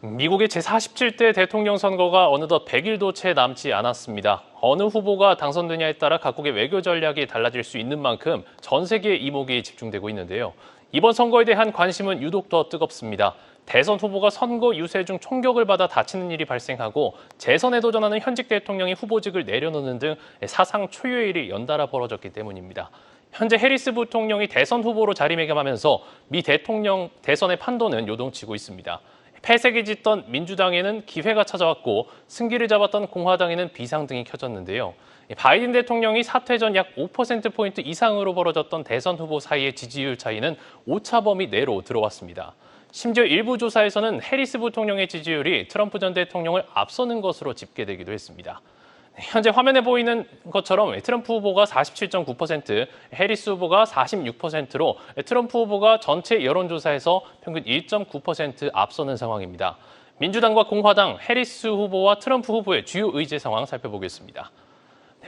미국의 제47대 대통령 선거가 어느덧 100일도 채 남지 않았습니다. 어느 후보가 당선되냐에 따라 각국의 외교 전략이 달라질 수 있는 만큼 전 세계의 이목이 집중되고 있는데요. 이번 선거에 대한 관심은 유독 더 뜨겁습니다. 대선 후보가 선거 유세 중 총격을 받아 다치는 일이 발생하고 재선에 도전하는 현직 대통령이 후보직을 내려놓는 등 사상 초유의 일이 연달아 벌어졌기 때문입니다. 현재 해리스 부통령이 대선 후보로 자리매김하면서 미 대통령 대선의 판도는 요동치고 있습니다. 패색이 짙던 민주당에는 기회가 찾아왔고 승기를 잡았던 공화당에는 비상등이 켜졌는데요. 바이든 대통령이 사퇴 전 약 5%포인트 이상으로 벌어졌던 대선 후보 사이의 지지율 차이는 오차범위 내로 들어왔습니다. 심지어 일부 조사에서는 해리스 부통령의 지지율이 트럼프 전 대통령을 앞서는 것으로 집계되기도 했습니다. 현재 화면에 보이는 것처럼 트럼프 후보가 47.9%, 해리스 후보가 46%로 트럼프 후보가 전체 여론조사에서 평균 1.9% 앞서는 상황입니다. 민주당과 공화당, 해리스 후보와 트럼프 후보의 주요 의제 상황 살펴보겠습니다.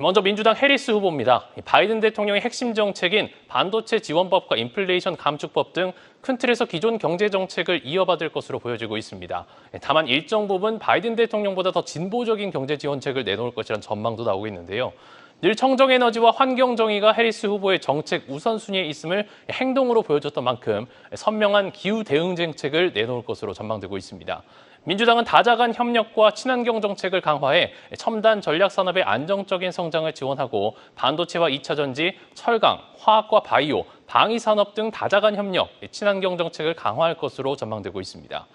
먼저 민주당 해리스 후보입니다. 바이든 대통령의 핵심 정책인 반도체 지원법과 인플레이션 감축법 등 큰 틀에서 기존 경제 정책을 이어받을 것으로 보여지고 있습니다. 다만 일정 부분 바이든 대통령보다 더 진보적인 경제 지원책을 내놓을 것이라는 전망도 나오고 있는데요. 늘 청정에너지와 환경정의가 해리스 후보의 정책 우선순위에 있음을 행동으로 보여줬던 만큼 선명한 기후 대응 정책을 내놓을 것으로 전망되고 있습니다. 민주당은 다자간 협력과 친환경 정책을 강화해 첨단 전략 산업의 안정적인 성장을 지원하고 반도체와 2차 전지, 철강, 화학과 바이오, 방위 산업 등 다자간 협력, 친환경 정책을 강화할 것으로 전망되고 있습니다.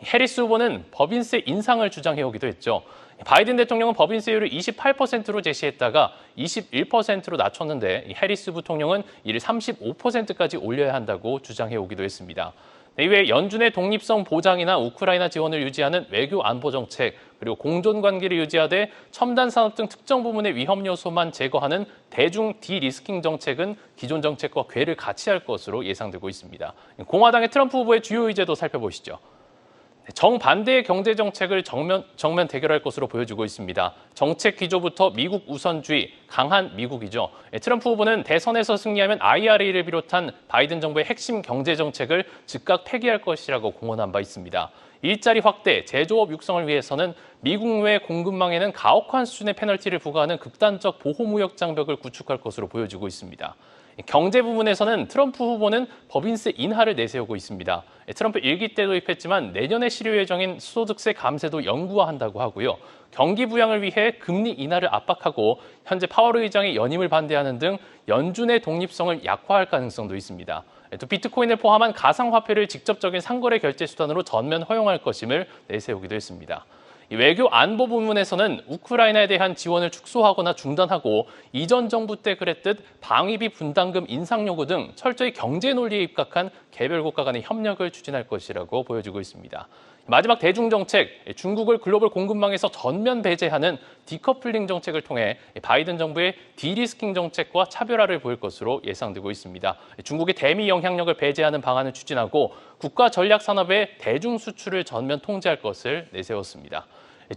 해리스 후보는 법인세 인상을 주장해오기도 했죠. 바이든 대통령은 법인세율을 28%로 제시했다가 21%로 낮췄는데 해리스 부통령은 이를 35%까지 올려야 한다고 주장해오기도 했습니다. 이외에 연준의 독립성 보장이나 우크라이나 지원을 유지하는 외교 안보 정책, 그리고 공존 관계를 유지하되 첨단 산업 등 특정 부문의 위험 요소만 제거하는 대중 디리스킹 정책은 기존 정책과 궤를 같이 할 것으로 예상되고 있습니다. 공화당의 트럼프 후보의 주요 의제도 살펴보시죠. 정반대의 경제 정책을 정면 대결할 것으로 보여지고 있습니다. 정책 기조부터 미국 우선주의, 강한 미국이죠. 트럼프 후보는 대선에서 승리하면 IRA를 비롯한 바이든 정부의 핵심 경제 정책을 즉각 폐기할 것이라고 공언한 바 있습니다. 일자리 확대, 제조업 육성을 위해서는 미국 내 공급망에는 가혹한 수준의 페널티를 부과하는 극단적 보호무역 장벽을 구축할 것으로 보여지고 있습니다. 경제 부분에서는 트럼프 후보는 법인세 인하를 내세우고 있습니다. 트럼프 1기 때 도입했지만 내년에 실효 예정인 소득세 감세도 영구화한다고 하고요. 경기 부양을 위해 금리 인하를 압박하고 현재 파월 의장의 연임을 반대하는 등 연준의 독립성을 약화할 가능성도 있습니다. 또 비트코인을 포함한 가상화폐를 직접적인 상거래 결제 수단으로 전면 허용할 것임을 내세우기도 했습니다. 외교 안보 부문에서는 우크라이나에 대한 지원을 축소하거나 중단하고 이전 정부 때 그랬듯 방위비 분담금 인상 요구 등 철저히 경제 논리에 입각한 개별 국가 간의 협력을 추진할 것이라고 보여지고 있습니다. 마지막 대중정책, 중국을 글로벌 공급망에서 전면 배제하는 디커플링 정책을 통해 바이든 정부의 디리스킹 정책과 차별화를 보일 것으로 예상되고 있습니다. 중국의 대미 영향력을 배제하는 방안을 추진하고 국가 전략 산업의 대중 수출을 전면 통제할 것을 내세웠습니다.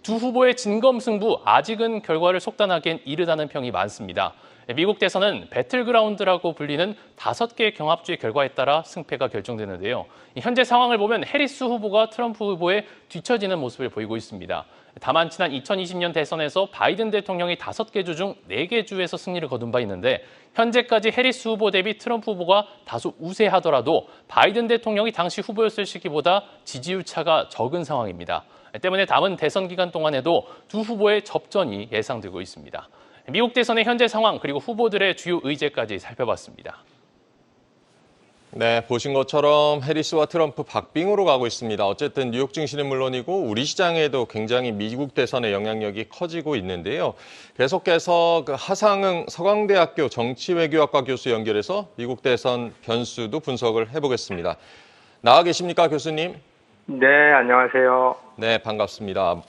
두 후보의 진검승부, 아직은 결과를 속단하기엔 이르다는 평이 많습니다. 미국 대선은 배틀그라운드라고 불리는 5개의 경합주의 결과에 따라 승패가 결정되는데요. 현재 상황을 보면 해리스 후보가 트럼프 후보에 뒤처지는 모습을 보이고 있습니다. 다만 지난 2020년 대선에서 바이든 대통령이 5개 주 중 4개 주에서 승리를 거둔 바 있는데 현재까지 해리스 후보 대비 트럼프 후보가 다소 우세하더라도 바이든 대통령이 당시 후보였을 시기보다 지지율 차가 적은 상황입니다. 때문에 남은 대선 기간 동안에도 두 후보의 접전이 예상되고 있습니다. 미국 대선의 현재 상황 그리고 후보들의 주요 의제까지 살펴봤습니다. 네, 보신 것처럼 해리스와 트럼프 박빙으로 가고 있습니다. 어쨌든 뉴욕 증시는 물론이고 우리 시장에도 굉장히 미국 대선의 영향력이 커지고 있는데요. 계속해서 하상흥 서강대학교 정치외교학과 교수 연결해서 미국 대선 변수도 분석을 해보겠습니다. 나와 계십니까, 교수님? 네, 안녕하세요. 네, 반갑습니다.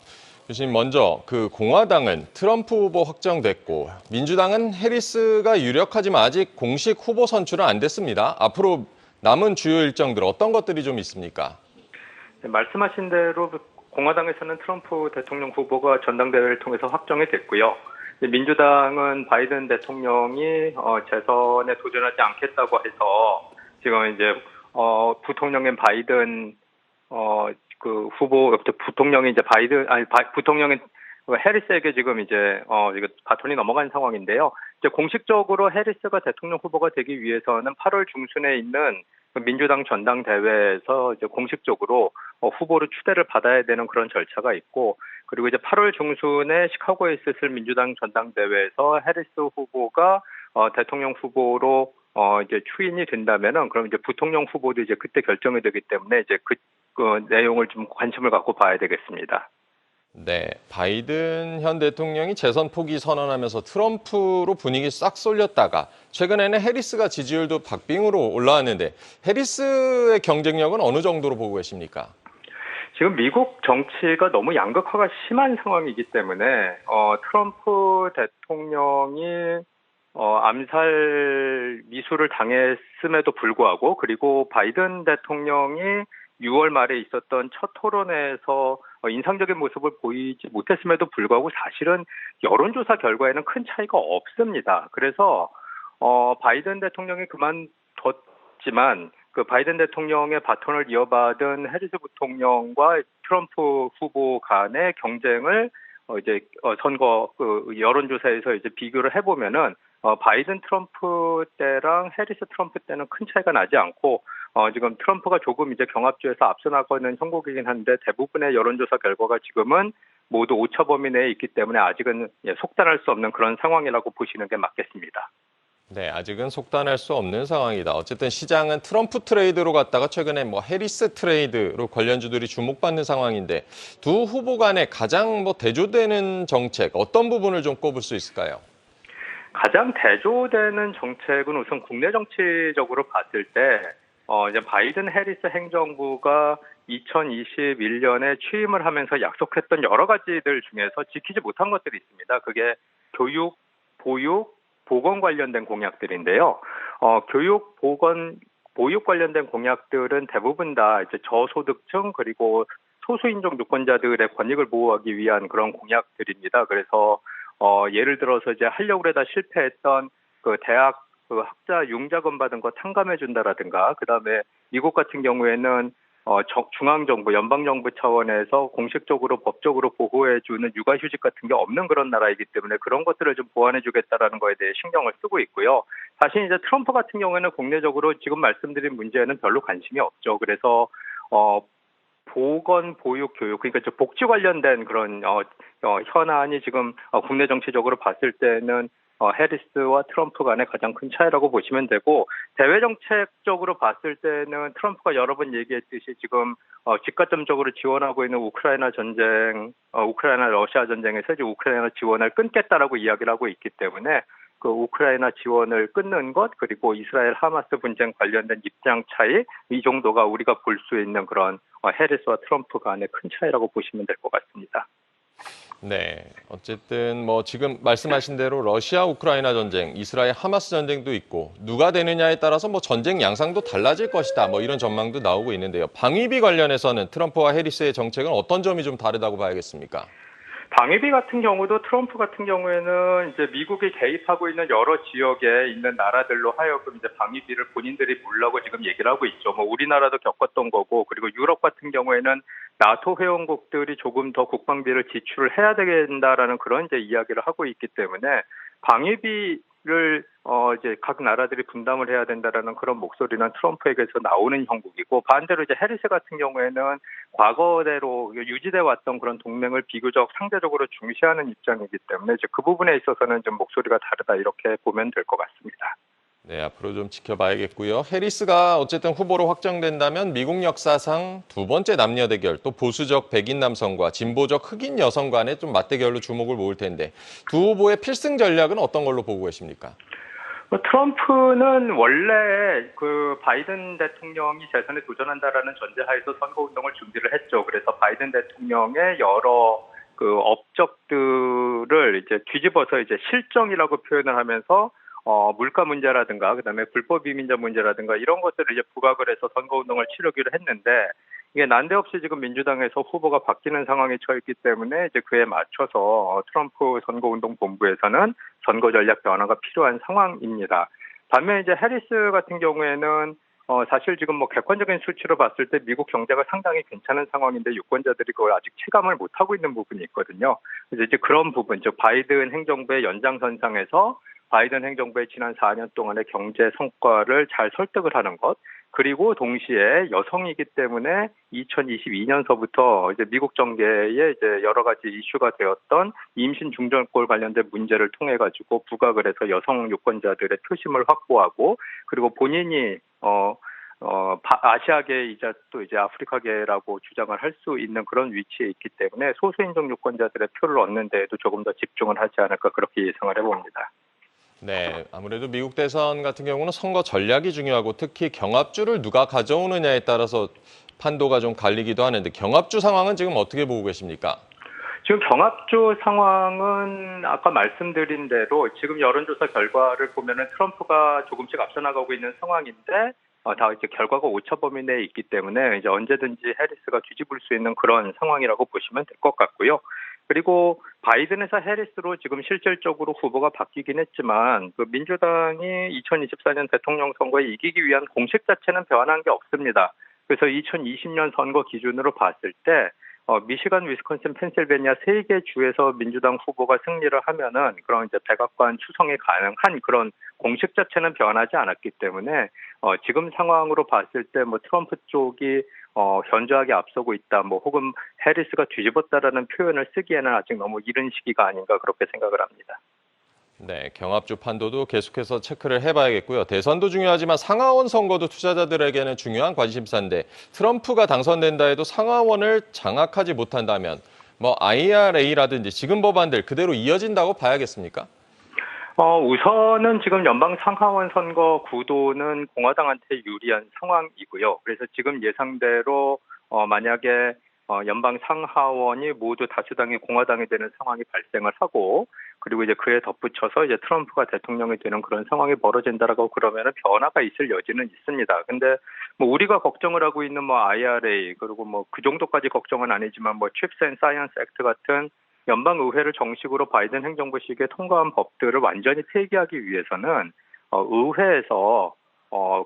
교수님, 먼저 공화당은 트럼프 후보 확정됐고 민주당은 해리스가 유력하지만 아직 공식 후보 선출은 안 됐습니다. 앞으로 남은 주요 일정들 어떤 것들이 좀 있습니까? 네, 말씀하신 대로 공화당에서는 트럼프 대통령 후보가 전당대회를 통해서 확정이 됐고요. 민주당은 바이든 대통령이 재선에 도전하지 않겠다고 해서 지금 이제 부통령인 바이든 그 후보 부통령이 이제 부통령인 해리스에게 지금 이제 이거 바톤이 넘어간 상황인데요. 이제 공식적으로 해리스가 대통령 후보가 되기 위해서는 8월 중순에 있는 그 민주당 전당대회에서 이제 공식적으로 후보로 추대를 받아야 되는 그런 절차가 있고, 그리고 이제 8월 중순에 시카고에 있을 민주당 전당대회에서 해리스 후보가 대통령 후보로 이제 추인이 된다면은, 그럼 이제 부통령 후보도 이제 그때 결정이 되기 때문에 이제 그 내용을 좀 관심을 갖고 봐야 되겠습니다. 네, 바이든 현 대통령이 재선 포기 선언하면서 트럼프로 분위기 싹 쏠렸다가 최근에는 해리스가 지지율도 박빙으로 올라왔는데 해리스의 경쟁력은 어느 정도로 보고 계십니까? 지금 미국 정치가 너무 양극화가 심한 상황이기 때문에 트럼프 대통령이 암살 미수를 당했음에도 불구하고, 그리고 바이든 대통령이 6월 말에 있었던 첫 토론회에서 인상적인 모습을 보이지 못했음에도 불구하고 사실은 여론조사 결과에는 큰 차이가 없습니다. 그래서 바이든 대통령이 그만뒀지만 그 바이든 대통령의 바톤을 이어받은 해리스 부통령과 트럼프 후보 간의 경쟁을 이제 선거 그 여론조사에서 이제 비교를 해보면은 바이든 트럼프 때랑 해리스 트럼프 때는 큰 차이가 나지 않고 지금 트럼프가 조금 이제 경합주에서 앞서 나가는 형국이긴 한데, 대부분의 여론조사 결과가 지금은 모두 오차 범위 내에 있기 때문에 아직은 속단할 수 없는 그런 상황이라고 보시는 게 맞겠습니다. 네, 아직은 속단할 수 없는 상황이다. 어쨌든 시장은 트럼프 트레이드로 갔다가 최근에 해리스 트레이드로 관련주들이 주목받는 상황인데 두 후보 간에 가장 대조되는 정책 어떤 부분을 좀 꼽을 수 있을까요? 가장 대조되는 정책은 우선 국내 정치적으로 봤을 때 이제 바이든 해리스 행정부가 2021년에 취임을 하면서 약속했던 여러 가지들 중에서 지키지 못한 것들이 있습니다. 그게 교육, 보육, 보건 관련된 공약들인데요. 교육, 보건, 보육 관련된 공약들은 대부분 다 이제 저소득층 그리고 소수인종 유권자들의 권익을 보호하기 위한 그런 공약들입니다. 그래서 예를 들어서 이제 하려고 그러다 실패했던 그 대학 그 학자 융자금 받은 거 탕감해 준다라든가, 그다음에 미국 같은 경우에는 중앙정부, 연방정부 차원에서 공식적으로 법적으로 보호해주는 육아휴직 같은 게 없는 그런 나라이기 때문에 그런 것들을 좀 보완해주겠다라는 거에 대해 신경을 쓰고 있고요. 사실 이제 트럼프 같은 경우에는 국내적으로 지금 말씀드린 문제에는 별로 관심이 없죠. 그래서 보건, 보육, 교육, 그러니까 복지 관련된 그런 현안이 지금 국내 정치적으로 봤을 때는 해리스와 트럼프 간의 가장 큰 차이라고 보시면 되고, 대외 정책적으로 봤을 때는 트럼프가 여러 번 얘기했듯이 지금 직가점적으로 지원하고 있는 우크라이나 전쟁, 우크라이나 러시아 전쟁에서 이제 우크라이나 지원을 끊겠다라고 이야기를 하고 있기 때문에 그 우크라이나 지원을 끊는 것, 그리고 이스라엘 하마스 분쟁 관련된 입장 차이, 이 정도가 우리가 볼 수 있는 그런 해리스와 트럼프 간의 큰 차이라고 보시면 될 것 같습니다. 네, 어쨌든 지금 말씀하신 대로 러시아 우크라이나 전쟁, 이스라엘 하마스 전쟁도 있고 누가 되느냐에 따라서 전쟁 양상도 달라질 것이다. 이런 전망도 나오고 있는데요. 방위비 관련해서는 트럼프와 해리스의 정책은 어떤 점이 좀 다르다고 봐야겠습니까? 방위비 같은 경우도 트럼프 같은 경우에는 이제 미국이 개입하고 있는 여러 지역에 있는 나라들로 하여금 이제 방위비를 본인들이 물라고 지금 얘기를 하고 있죠. 우리나라도 겪었던 거고, 그리고 유럽 같은 경우에는 나토 회원국들이 조금 더 국방비를 지출을 해야 된다라는 그런 이제 이야기를 하고 있기 때문에 방위비를 이제 각 나라들이 분담을 해야 된다라는 그런 목소리는 트럼프에게서 나오는 형국이고, 반대로 이제 해리스 같은 경우에는 과거대로 유지돼 왔던 그런 동맹을 비교적 상대적으로 중시하는 입장이기 때문에 이제 그 부분에 있어서는 좀 목소리가 다르다, 이렇게 보면 될 것 같습니다. 네, 앞으로 좀 지켜봐야겠고요. 해리스가 어쨌든 후보로 확정된다면 미국 역사상 두 번째 남녀 대결, 또 보수적 백인 남성과 진보적 흑인 여성 간의 좀 맞대결로 주목을 모을 텐데 두 후보의 필승 전략은 어떤 걸로 보고 계십니까? 트럼프는 원래 그 바이든 대통령이 재선에 도전한다라는 전제하에서 선거운동을 준비를 했죠. 그래서 바이든 대통령의 여러 그 업적들을 이제 뒤집어서 이제 실정이라고 표현을 하면서 물가 문제라든가, 그다음에 불법 이민자 문제라든가 이런 것들을 이제 부각을 해서 선거운동을 치르기로 했는데, 이게 난데없이 지금 민주당에서 후보가 바뀌는 상황에 처했기 때문에 이제 그에 맞춰서 트럼프 선거운동 본부에서는 선거 전략 변화가 필요한 상황입니다. 반면 이제 해리스 같은 경우에는 사실 지금 뭐 객관적인 수치로 봤을 때 미국 경제가 상당히 괜찮은 상황인데 유권자들이 그걸 아직 체감을 못하고 있는 부분이 있거든요. 그래서 이제 그런 부분, 즉 바이든 행정부의 연장선상에서 바이든 행정부의 지난 4년 동안의 경제 성과를 잘 설득을 하는 것, 그리고 동시에 여성이기 때문에 2022년서부터 이제 미국 정계에 이제 여러 가지 이슈가 되었던 임신 중절골 관련된 문제를 통해 가지고 부각을 해서 여성 유권자들의 표심을 확보하고, 그리고 본인이 아시아계이자 또 이제 아프리카계라고 주장을 할 수 있는 그런 위치에 있기 때문에 소수인종 유권자들의 표를 얻는 데에도 조금 더 집중을 하지 않을까 그렇게 예상을 해봅니다. 네, 아무래도 미국 대선 같은 경우는 선거 전략이 중요하고 특히 경합주를 누가 가져오느냐에 따라서 판도가 좀 갈리기도 하는데 경합주 상황은 지금 어떻게 보고 계십니까? 지금 경합주 상황은 아까 말씀드린 대로 지금 여론조사 결과를 보면은 트럼프가 조금씩 앞서 나가고 있는 상황인데 다 이제 결과가 오차 범위 내에 있기 때문에 이제 언제든지 해리스가 뒤집을 수 있는 그런 상황이라고 보시면 될 것 같고요. 그리고 바이든에서 해리스로 지금 실질적으로 후보가 바뀌긴 했지만 그 민주당이 2024년 대통령 선거에 이기기 위한 공식 자체는 변한 게 없습니다. 그래서 2020년 선거 기준으로 봤을 때 미시간, 위스콘신, 펜실베니아 3개 주에서 민주당 후보가 승리를 하면은 그런 이제 백악관 추성이 가능한 그런 공식 자체는 변하지 않았기 때문에 지금 상황으로 봤을 때 뭐 트럼프 쪽이 현저하게 앞서고 있다, 뭐 혹은 해리스가 뒤집었다라는 표현을 쓰기에는 아직 너무 이른 시기가 아닌가 그렇게 생각을 합니다. 네, 경합주 판도도 계속해서 체크를 해봐야겠고요. 대선도 중요하지만 상하원 선거도 투자자들에게는 중요한 관심사인데 트럼프가 당선된다 해도 상하원을 장악하지 못한다면 뭐 IRA라든지 지금 법안들 그대로 이어진다고 봐야겠습니까? 우선은 지금 연방 상하원 선거 구도는 공화당한테 유리한 상황이고요. 그래서 지금 예상대로 만약에 연방 상하원이 모두 다수당이 공화당이 되는 상황이 발생을 하고, 그리고 이제 그에 덧붙여서 이제 트럼프가 대통령이 되는 그런 상황이 벌어진다라고 그러면은 변화가 있을 여지는 있습니다. 근데 뭐 우리가 걱정을 하고 있는 뭐 IRA, 그리고 뭐 그 정도까지 걱정은 아니지만 뭐 칩스 앤 사이언스 액트 같은 연방 의회를 정식으로 바이든 행정부 시기에 통과한 법들을 완전히 폐기하기 위해서는 의회에서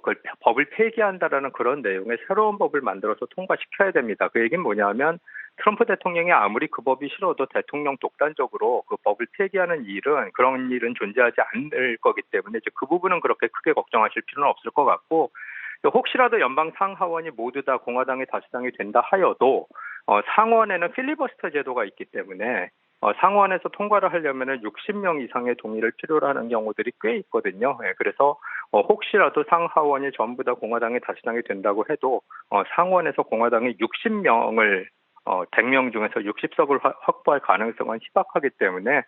그 법을 폐기한다라는 그런 내용의 새로운 법을 만들어서 통과시켜야 됩니다. 그 얘기는 뭐냐면 트럼프 대통령이 아무리 그 법이 싫어도 대통령 독단적으로 그 법을 폐기하는 그런 일은 존재하지 않을 거기 때문에 이제 그 부분은 그렇게 크게 걱정하실 필요는 없을 것 같고, 혹시라도 연방 상하원이 모두 다 공화당의 다수당이 된다 하여도 상원에는 필리버스터 제도가 있기 때문에 상원에서 통과를 하려면은 60명 이상의 동의를 필요로 하는 경우들이 꽤 있거든요. 그래서 혹시라도 상하원이 전부 다 공화당의 다수당이 된다고 해도 상원에서 공화당이 60명을 100명 중에서 60석을 확보할 가능성은 희박하기 때문에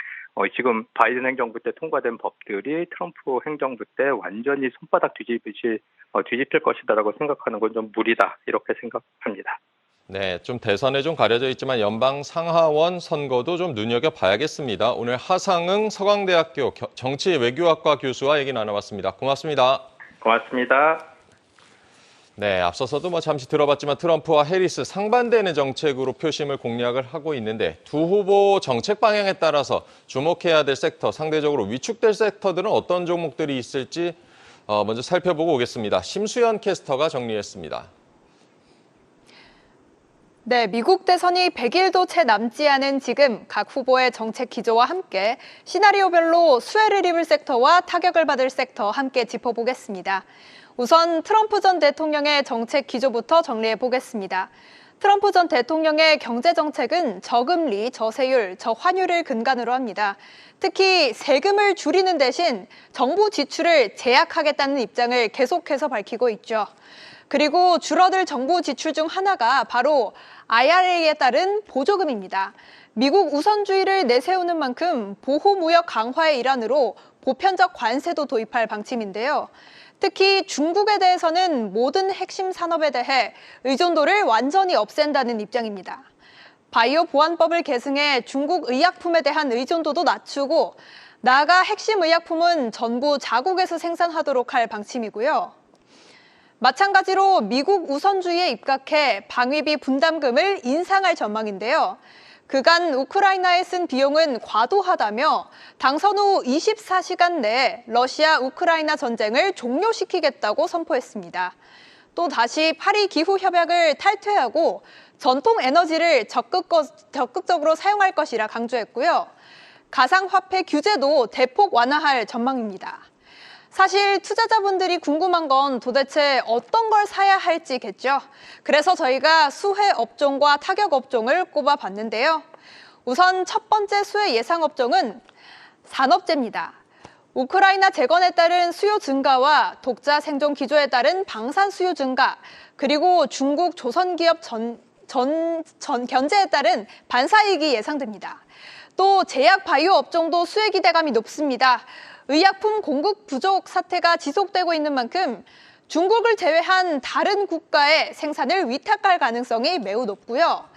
지금 바이든 행정부 때 통과된 법들이 트럼프 행정부 때 완전히 손바닥 뒤집힐 것이다라고 생각하는 건 좀 무리다 이렇게 생각합니다. 네, 좀 대선에 좀 가려져 있지만 연방 상하원 선거도 좀 눈여겨봐야겠습니다. 오늘 하상응 서강대학교 정치외교학과 교수와 얘기 나눠봤습니다. 고맙습니다. 고맙습니다. 네, 앞서서도 뭐 잠시 들어봤지만 트럼프와 해리스 상반되는 정책으로 표심을 공략을 하고 있는데 두 후보 정책 방향에 따라서 주목해야 될 섹터, 상대적으로 위축될 섹터들은 어떤 종목들이 있을지 먼저 살펴보고 오겠습니다. 심수연 캐스터가 정리했습니다. 네, 미국 대선이 100일도 채 남지 않은 지금 각 후보의 정책 기조와 함께 시나리오별로 수혜를 입을 섹터와 타격을 받을 섹터 함께 짚어보겠습니다. 우선 트럼프 전 대통령의 정책 기조부터 정리해 보겠습니다. 트럼프 전 대통령의 경제 정책은 저금리, 저세율, 저환율을 근간으로 합니다. 특히 세금을 줄이는 대신 정부 지출을 제약하겠다는 입장을 계속해서 밝히고 있죠. 그리고 줄어들 정부 지출 중 하나가 바로 IRA에 따른 보조금입니다. 미국 우선주의를 내세우는 만큼 보호무역 강화의 일환으로 보편적 관세도 도입할 방침인데요. 특히 중국에 대해서는 모든 핵심 산업에 대해 의존도를 완전히 없앤다는 입장입니다. 바이오 보안법을 계승해 중국 의약품에 대한 의존도도 낮추고 나아가 핵심 의약품은 전부 자국에서 생산하도록 할 방침이고요. 마찬가지로 미국 우선주의에 입각해 방위비 분담금을 인상할 전망인데요. 그간 우크라이나에 쓴 비용은 과도하다며 당선 후 24시간 내에 러시아 우크라이나 전쟁을 종료시키겠다고 선포했습니다. 또 다시 파리 기후협약을 탈퇴하고 전통 에너지를 적극적으로 사용할 것이라 강조했고요. 가상화폐 규제도 대폭 완화할 전망입니다. 사실 투자자분들이 궁금한 건 도대체 어떤 걸 사야 할지겠죠. 그래서 저희가 수혜 업종과 타격 업종을 꼽아봤는데요. 우선 첫 번째 수혜 예상 업종은 산업재입니다. 우크라이나 재건에 따른 수요 증가와 독자 생존 기조에 따른 방산 수요 증가, 그리고 중국 조선기업 견제에 따른 반사이익이 예상됩니다. 또 제약 바이오 업종도 수혜 기대감이 높습니다. 의약품 공급 부족 사태가 지속되고 있는 만큼 중국을 제외한 다른 국가의 생산을 위탁할 가능성이 매우 높고요.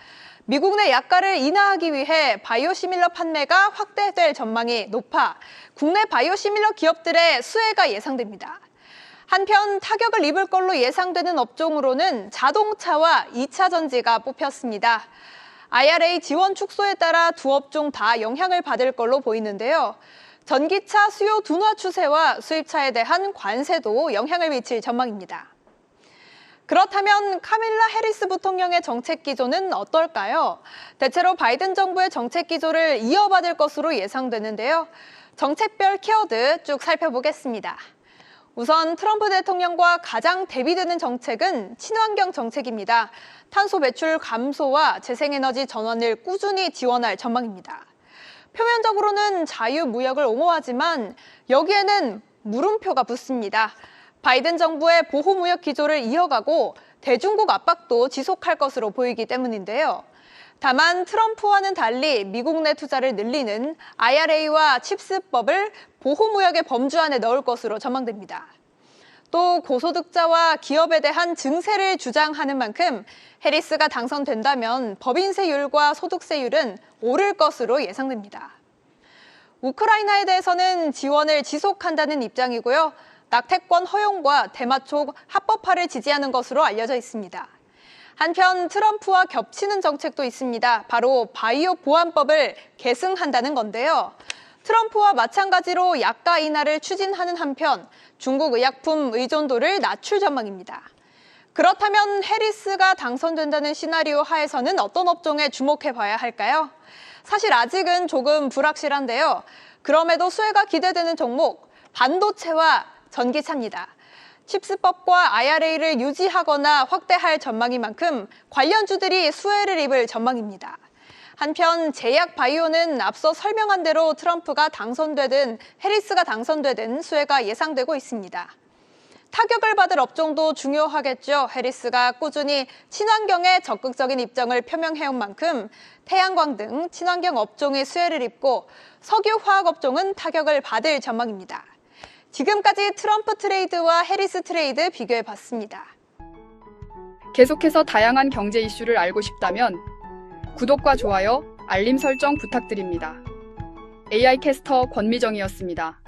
미국 내 약가를 인하하기 위해 바이오시밀러 판매가 확대될 전망이 높아 국내 바이오시밀러 기업들의 수혜가 예상됩니다. 한편 타격을 입을 걸로 예상되는 업종으로는 자동차와 2차 전지가 뽑혔습니다. IRA 지원 축소에 따라 두 업종 다 영향을 받을 걸로 보이는데요. 전기차 수요 둔화 추세와 수입차에 대한 관세도 영향을 미칠 전망입니다. 그렇다면 카밀라 해리스 부통령의 정책 기조는 어떨까요? 대체로 바이든 정부의 정책 기조를 이어받을 것으로 예상되는데요. 정책별 키워드 쭉 살펴보겠습니다. 우선 트럼프 대통령과 가장 대비되는 정책은 친환경 정책입니다. 탄소 배출 감소와 재생에너지 전환을 꾸준히 지원할 전망입니다. 표면적으로는 자유무역을 옹호하지만 여기에는 물음표가 붙습니다. 바이든 정부의 보호무역 기조를 이어가고 대중국 압박도 지속할 것으로 보이기 때문인데요. 다만 트럼프와는 달리 미국 내 투자를 늘리는 IRA와 칩스법을 보호무역의 범주 안에 넣을 것으로 전망됩니다. 또 고소득자와 기업에 대한 증세를 주장하는 만큼 해리스가 당선된다면 법인세율과 소득세율은 오를 것으로 예상됩니다. 우크라이나에 대해서는 지원을 지속한다는 입장이고요. 낙태권 허용과 대마초 합법화를 지지하는 것으로 알려져 있습니다. 한편 트럼프와 겹치는 정책도 있습니다. 바로 바이오 보안법을 계승한다는 건데요. 트럼프와 마찬가지로 약가 인하를 추진하는 한편 중국 의약품 의존도를 낮출 전망입니다. 그렇다면 해리스가 당선된다는 시나리오 하에서는 어떤 업종에 주목해 봐야 할까요? 사실 아직은 조금 불확실한데요. 그럼에도 수혜가 기대되는 종목, 반도체와 전기차입니다. 칩스법과 IRA를 유지하거나 확대할 전망인 만큼 관련주들이 수혜를 입을 전망입니다. 한편 제약 바이오는 앞서 설명한 대로 트럼프가 당선되든 해리스가 당선되든 수혜가 예상되고 있습니다. 타격을 받을 업종도 중요하겠죠. 해리스가 꾸준히 친환경에 적극적인 입장을 표명해온 만큼 태양광 등 친환경 업종이 수혜를 입고 석유화학 업종은 타격을 받을 전망입니다. 지금까지 트럼프 트레이드와 해리스 트레이드 비교해봤습니다. 계속해서 다양한 경제 이슈를 알고 싶다면 구독과 좋아요, 알림 설정 부탁드립니다. AI 캐스터 권미정이었습니다.